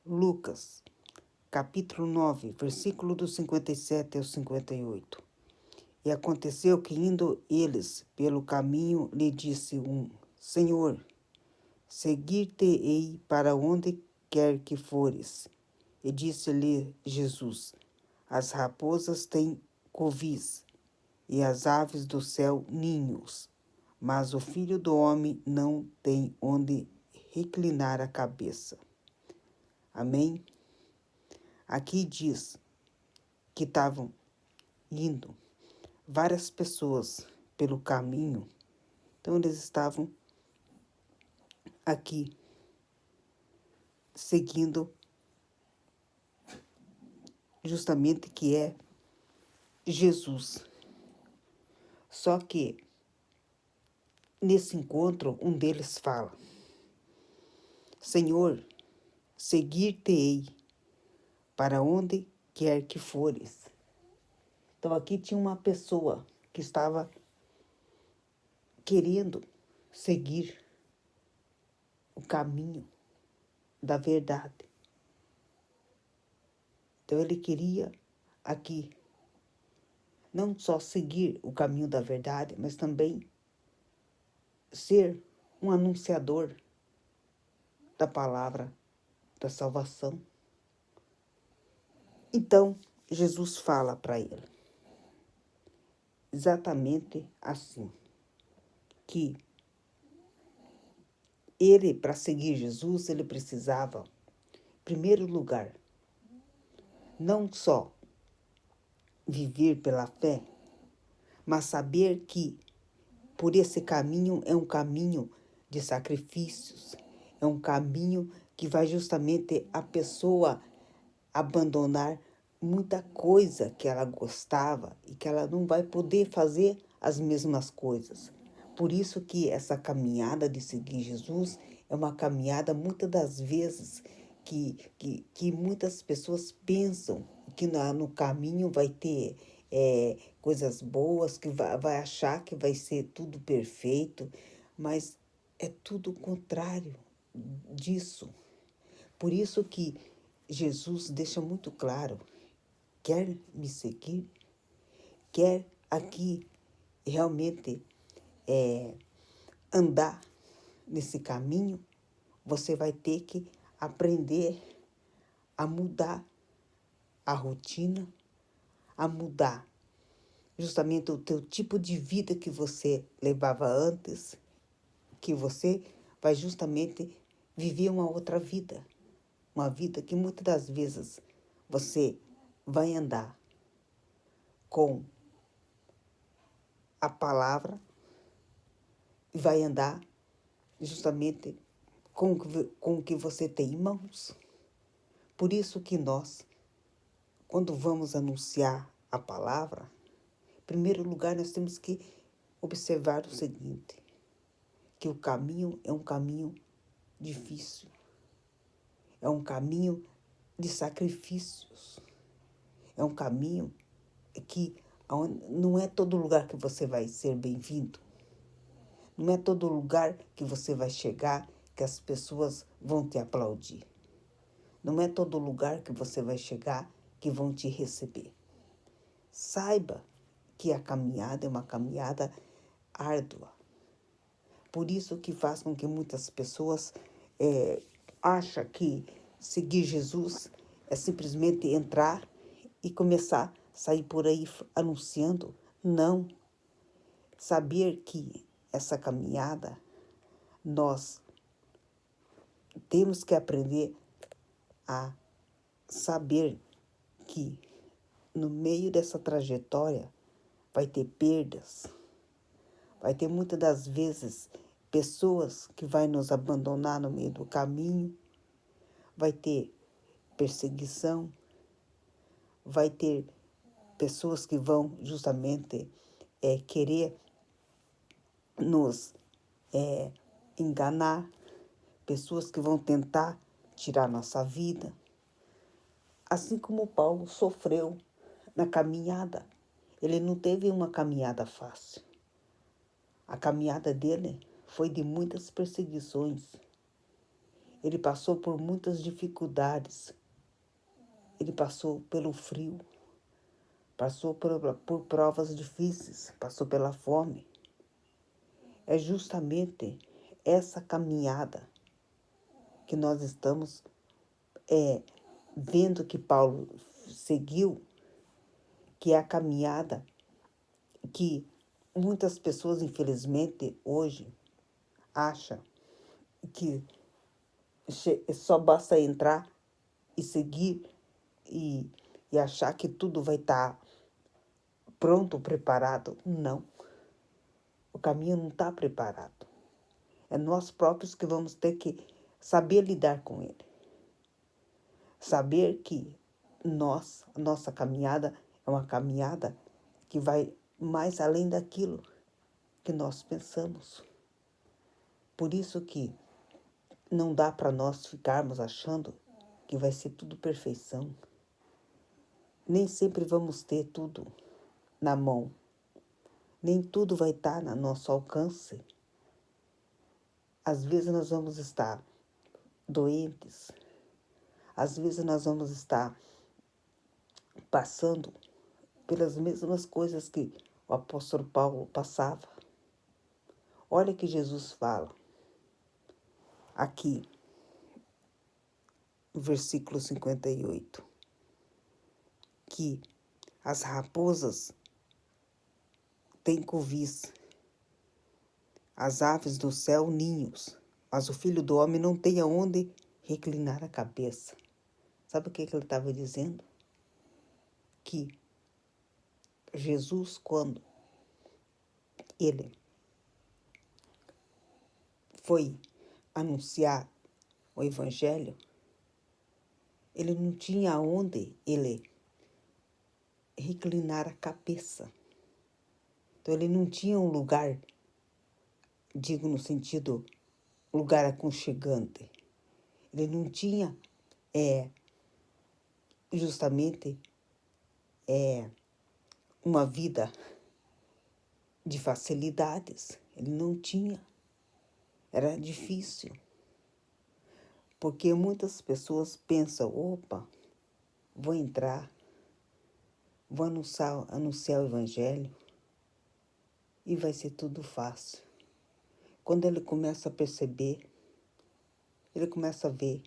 Lucas, capítulo 9, versículo do 57 ao 58. E aconteceu que, indo eles pelo caminho, lhe disse um: Senhor, seguir-te-ei para onde quer que fores. E disse-lhe Jesus: As raposas têm covis, e as aves do céu ninhos, mas o Filho do Homem não tem onde reclinar a cabeça. Amém? Aqui diz que estavam indo várias pessoas pelo caminho, então eles estavam aqui seguindo justamente que é Jesus. Só que nesse encontro um deles fala: Senhor, seguir-te-ei para onde quer que fores. Então aqui tinha uma pessoa que estava querendo seguir o caminho da verdade. Então ele queria aqui não só seguir o caminho da verdade, mas também ser um anunciador da palavra da salvação. Então Jesus fala para ele exatamente assim, que ele, para seguir Jesus, ele precisava, em primeiro lugar, não só viver pela fé, mas saber que por esse caminho é um caminho de sacrifícios, é um caminho que vai justamente a pessoa abandonar muita coisa que ela gostava e que ela não vai poder fazer as mesmas coisas. Por isso que essa caminhada de seguir Jesus é uma caminhada, muitas das vezes, que muitas pessoas pensam que no caminho vai ter coisas boas, que vai achar que vai ser tudo perfeito, mas é tudo o contrário disso. Por isso que Jesus deixa muito claro: quer me seguir? Quer aqui realmente andar nesse caminho? Você vai ter que aprender a mudar a rotina, a mudar justamente o teu tipo de vida que você levava antes, que você vai justamente viver uma outra vida. Uma vida que muitas das vezes você vai andar com a palavra e vai andar justamente com o que você tem em mãos. Por isso que nós, quando vamos anunciar a palavra, em primeiro lugar nós temos que observar o seguinte, que o caminho é um caminho difícil, é um caminho de sacrifícios, é um caminho que não é todo lugar que você vai ser bem-vindo. Não é todo lugar que você vai chegar que as pessoas vão te aplaudir. Não é todo lugar que você vai chegar que vão te receber. Saiba que a caminhada é uma caminhada árdua. Por isso que faz com que muitas pessoas acham que seguir Jesus é simplesmente entrar e começar a sair por aí anunciando. Não. Saber que essa caminhada nós temos que aprender a saber que no meio dessa trajetória vai ter perdas, vai ter muitas das vezes pessoas que vão nos abandonar no meio do caminho, vai ter perseguição, vai ter pessoas que vão justamente querer nos enganar, pessoas que vão tentar tirar nossa vida. Assim como Paulo sofreu na caminhada. Ele não teve uma caminhada fácil. A caminhada dele foi de muitas perseguições. Ele passou por muitas dificuldades. Ele passou pelo frio, passou por provas difíceis, passou pela fome. É justamente essa caminhada que nós estamos vendo que Paulo seguiu, que é a caminhada que muitas pessoas, infelizmente, hoje acham que só basta entrar e seguir e achar que tudo vai estar pronto, preparado. Não. O caminho não está preparado. É nós próprios que vamos ter que saber lidar com ele. Saber que a nossa caminhada é uma caminhada que vai mais além daquilo que nós pensamos. Por isso que não dá para nós ficarmos achando que vai ser tudo perfeição. Nem sempre vamos ter tudo na mão. Nem tudo vai estar no nosso alcance. Às vezes nós vamos estar doentes. Às vezes nós vamos estar passando pelas mesmas coisas que o apóstolo Paulo passava. Olha que Jesus fala aqui, no versículo 58, que as raposas têm covis, as aves do céu ninhos, mas o Filho do Homem não tem aonde reclinar a cabeça. Sabe o que ele estava dizendo? Que Jesus, quando ele foi anunciar o Evangelho, ele não tinha aonde ele reclinar a cabeça. Então, ele não tinha um lugar, digo no sentido, lugar aconchegante. Ele não tinha justamente uma vida de facilidades. Ele não tinha. Era difícil. Porque muitas pessoas pensam, opa, vou entrar, vou anunciar o Evangelho e vai ser tudo fácil. Quando ele começa a perceber, ele começa a ver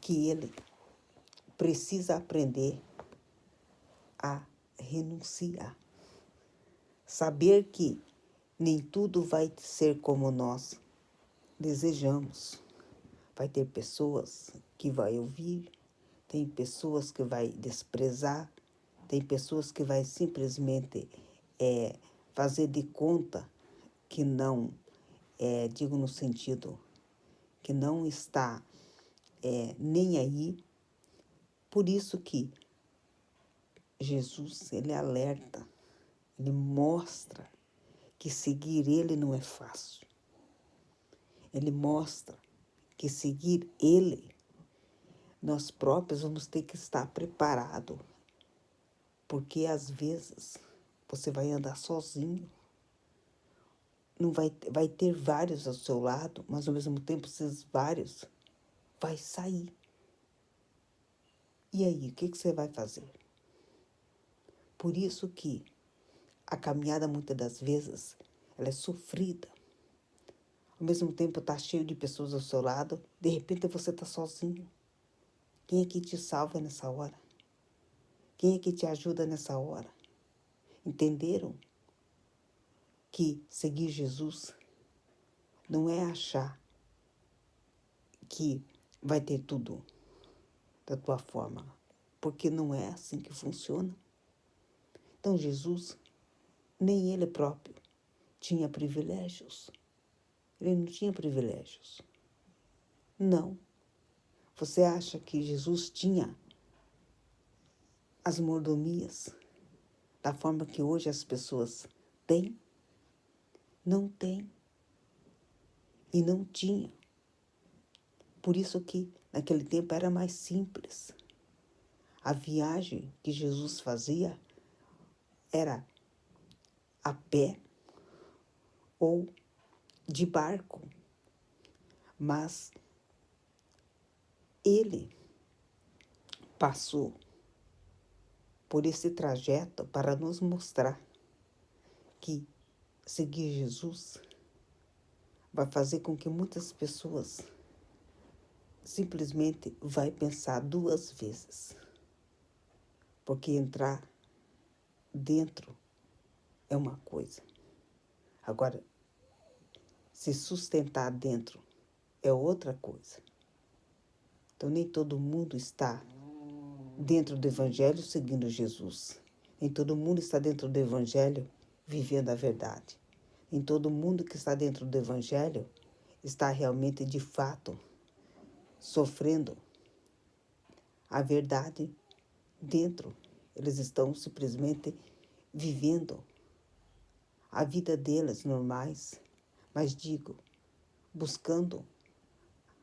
que ele precisa aprender a renunciar. Saber que nem tudo vai ser como nós desejamos. Vai ter pessoas que vai ouvir, tem pessoas que vai desprezar, tem pessoas que vai simplesmente fazer de conta que não, digo no sentido, que não está nem aí. Por isso que Jesus, ele alerta, ele mostra que seguir ele não é fácil. Ele mostra que seguir ele, nós próprios vamos ter que estar preparados. Porque às vezes você vai andar sozinho. Não vai ter vários ao seu lado, mas ao mesmo tempo esses vários vai sair. E aí, o que você vai fazer? Por isso que a caminhada, muitas das vezes, ela é sofrida. Ao mesmo tempo está cheio de pessoas ao seu lado, de repente você está sozinho. Quem é que te salva nessa hora? Quem é que te ajuda nessa hora? Entenderam que seguir Jesus não é achar que vai ter tudo da tua forma, porque não é assim que funciona. Então Jesus, nem ele próprio, tinha privilégios. Ele não tinha privilégios. Não. Você acha que Jesus tinha as mordomias da forma que hoje as pessoas têm? Não tem. E não tinha. Por isso que naquele tempo era mais simples. A viagem que Jesus fazia era a pé ou de barco. Mas ele passou por esse trajeto para nos mostrar que seguir Jesus vai fazer com que muitas pessoas simplesmente vai pensar 2 vezes. Porque entrar dentro é uma coisa. Agora, se sustentar dentro é outra coisa. Então, nem todo mundo está dentro do Evangelho seguindo Jesus. Nem todo mundo está dentro do Evangelho vivendo a verdade. Nem todo mundo que está dentro do Evangelho está realmente, de fato, sofrendo a verdade dentro. Eles estão simplesmente vivendo a vida deles normais, mas digo, buscando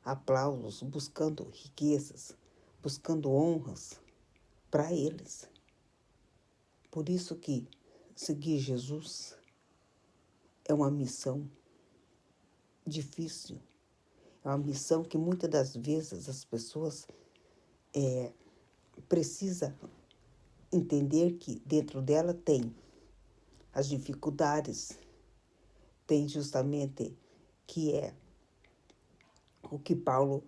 aplausos, buscando riquezas, buscando honras para eles. Por isso que seguir Jesus é uma missão difícil, é uma missão que muitas das vezes as pessoas precisam entender que dentro dela tem as dificuldades, tem justamente que é o que Paulo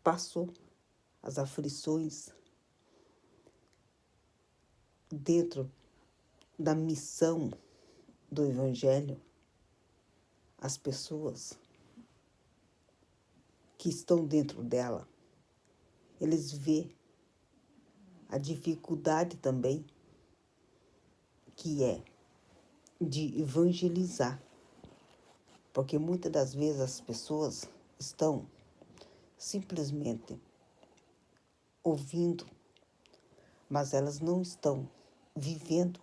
passou, as aflições dentro da missão do Evangelho. As pessoas que estão dentro dela, eles vê a dificuldade também que é de evangelizar. Porque muitas das vezes as pessoas estão simplesmente ouvindo, mas elas não estão vivendo.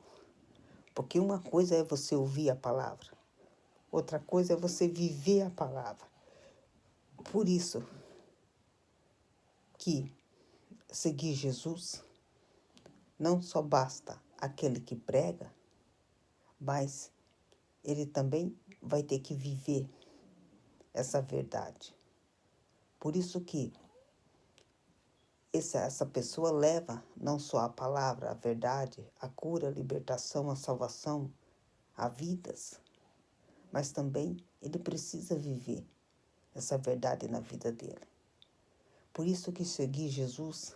Porque uma coisa é você ouvir a palavra, outra coisa é você viver a palavra. Por isso que seguir Jesus não só basta aquele que prega, mas ele também vai ter que viver essa verdade. Por isso que essa pessoa leva não só a palavra, a verdade, a cura, a libertação, a salvação, a vidas, mas também ele precisa viver essa verdade na vida dele. Por isso que seguir Jesus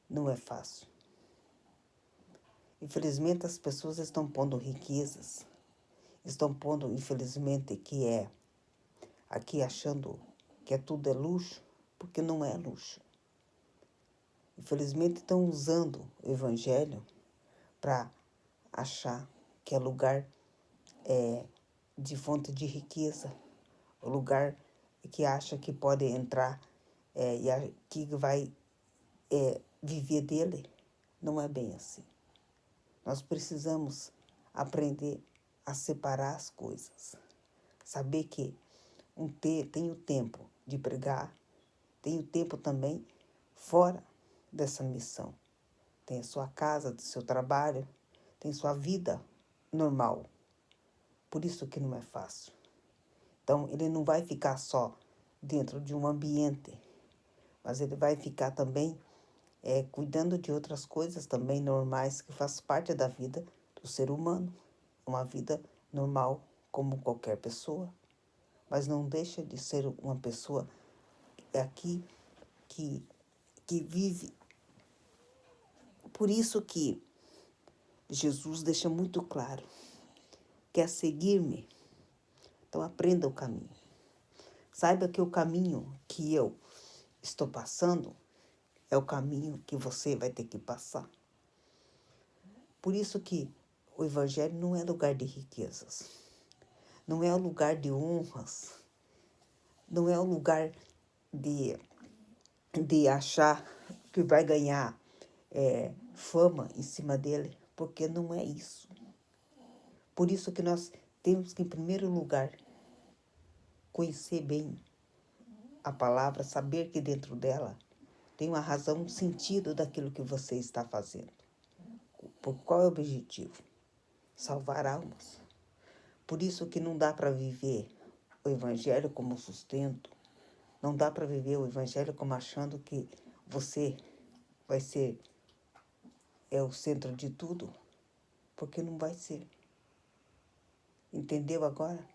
não é fácil. Infelizmente as pessoas estão pondo riquezas, estão pondo, infelizmente, que é aqui achando que tudo é luxo, porque não é luxo. Infelizmente estão usando o Evangelho para achar que é lugar de fonte de riqueza, o lugar que acha que pode entrar e que vai viver dele. Não é bem assim. Nós precisamos aprender a separar as coisas. Saber que tem o tempo de pregar, tem o tempo também fora dessa missão. Tem a sua casa, do seu trabalho, tem sua vida normal. Por isso que não é fácil. Então, ele não vai ficar só dentro de um ambiente, mas ele vai ficar também cuidando de outras coisas também normais que faz parte da vida do ser humano. Uma vida normal, como qualquer pessoa, mas não deixa de ser uma pessoa aqui que vive. Por isso que Jesus deixa muito claro: quer seguir-me? Então aprenda o caminho. Saiba que o caminho que eu estou passando é o caminho que você vai ter que passar. Por isso que o Evangelho não é lugar de riquezas, não é o lugar de honras, não é o lugar de achar que vai ganhar fama em cima dele, porque não é isso. Por isso que nós temos que, em primeiro lugar, conhecer bem a palavra, saber que dentro dela tem uma razão, um sentido daquilo que você está fazendo. Por qual é o objetivo? Salvar almas. Por isso que não dá para viver o Evangelho como sustento, Não dá para viver o evangelho como achando que você vai ser o centro de tudo, porque não vai ser. Entendeu agora?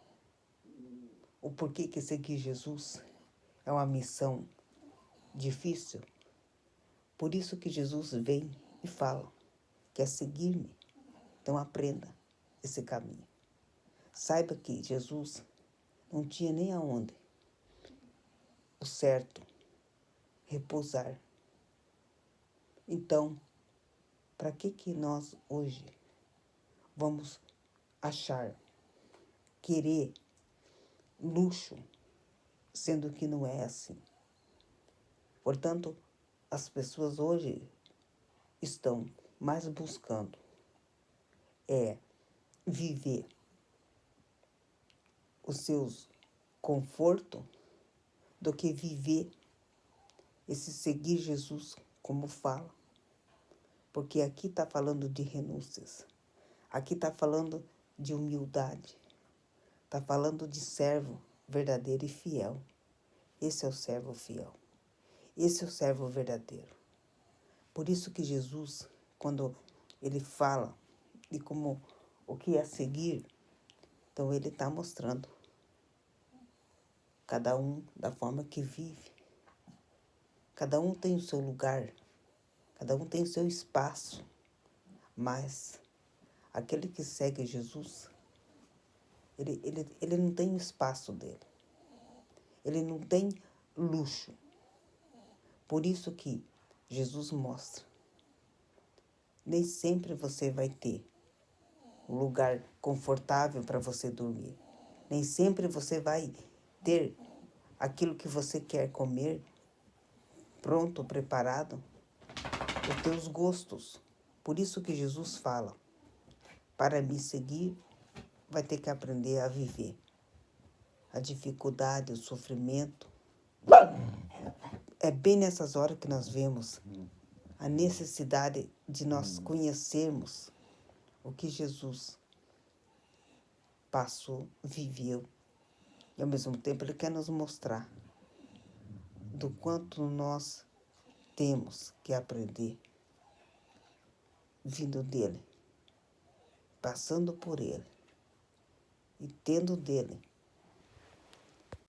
O porquê que seguir Jesus é uma missão difícil? Por isso que Jesus vem e fala, quer seguir-me? Então aprenda esse caminho. Saiba que Jesus não tinha nem aonde o certo repousar. Então, para que nós hoje vamos achar, querer luxo, sendo que não é assim? Portanto, as pessoas hoje estão mais buscando viver os seus confortos do que viver esse seguir Jesus como fala. Porque aqui está falando de renúncias. Aqui está falando de humildade. Está falando de servo verdadeiro e fiel. Esse é o servo fiel. Esse é o servo verdadeiro. Por isso que Jesus, quando ele fala de como o que é seguir, então ele está mostrando cada um da forma que vive. Cada um tem o seu lugar, cada um tem o seu espaço, mas aquele que segue Jesus, ele não tem o espaço dele, ele não tem luxo. Por isso que Jesus mostra, nem sempre você vai ter um lugar confortável para você dormir, nem sempre você vai ter aquilo que você quer comer pronto, preparado, os teus gostos. Por isso que Jesus fala, para me seguir, vai ter que aprender a viver. A dificuldade, o sofrimento. É bem nessas horas que nós vemos a necessidade de nós conhecermos o que Jesus passou, viveu. E ao mesmo tempo ele quer nos mostrar do quanto nós temos que aprender vindo dele, passando por ele e tendo dele